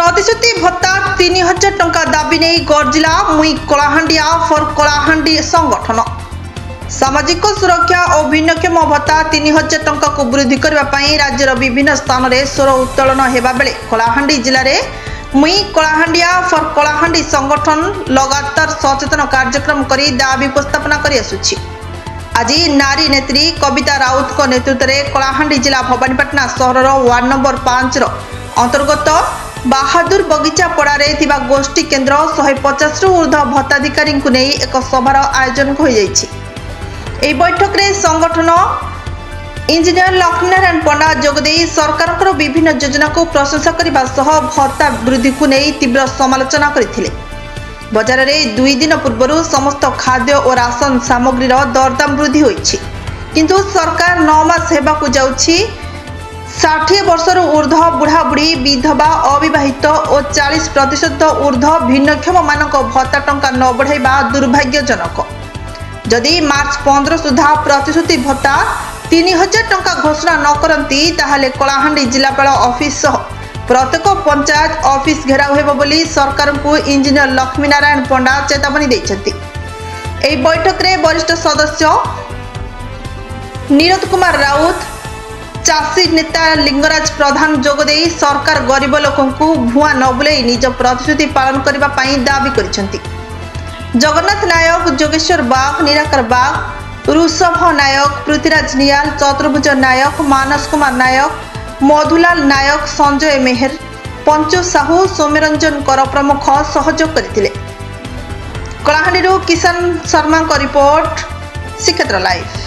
प्रतिश्रुति भत्ता 3000 टंका दाबी नहीं गर्जिला मुई कलाहांडिया फॉर कलाहांडी संगठन। सामाजिक सुरक्षा और भिन्नक्षम भत्ता 3000 टंका को वृद्धि करने राज्यर विभिन्न स्थान में स्वर उत्तोलन होगा बेले कलाहांडी जिले में मुई कलाहांडिया फॉर कलाहांडी संगठन लगातार सचेतन कार्यक्रम कर दाबी उपस्थापना कर आसुछि। आज नारी नेत्री कविता राउत को नेतृत्व में कलाहांडी जिला भवानीपाटना सहर वार्ड नंबर 5 अंतर्गत बाहादुर बगीचा पड़ारे गोष्ठी केन्द्र 150 रु ऊर्ध्व भत्ताधिकारी को नहीं एक सभार आयोजन हो बैठक में संगठन इंजीनियर लक्ष्मीनारायण पंडा जोगदे सरकार विभिन्न योजना को प्रशंसा करने भत्ता वृद्धि को नहीं तीव्र समालोचना करते। बजार में 2 दिन पूर्व समस्त खाद्य और राशन सामग्री दरदाम वृद्धि होइछि, किंतु सरकार 9 मास हेबाकु जाउछि 60 वर्षर ऊर्ध्व बुढ़ा बुढ़ी विधवा अविवाहित और 40% ऊर्ध्व भिन्नक्षम मानक भत्ता टंका न बढ़ाइबा दुर्भाग्यजनक। जदि मार्च 15 सुधा प्रतिश्रुति भत्ता 3000 टंका घोषणा न करती ताहले कलाहांडी जिलापाल ऑफिस प्रत्येक पंचायत ऑफिस घेराव हेबो बोली सरकार को इंजीनियर लक्ष्मीनारायण पंडा चेतावनी दैछथि। एही बैठक रे वरिष्ठ सदस्य नीरद कुमार राउत, चाषी नेता लिंगराज प्रधान जोगदे सरकार गरीब लोकों को भुआ न बुलाई निज प्रतिश्रुति पालन करबा पई दाबी करिसेंति। जगन्नाथ नायक, जोगेश्वर बाग, निराकर बाग, ऋषभ नायक, पृथ्वीराज नियाल, चतुर्भुज नायक, मानस कुमार नायक, मधुलाल नायक, संजय मेहर, पंचु साहू, सौम्यरंजन कर प्रमुख सहयोग करथिले। कलाहांडी किशन शर्मा को रिपोर्ट, श्रीक्षेत्र लाइव।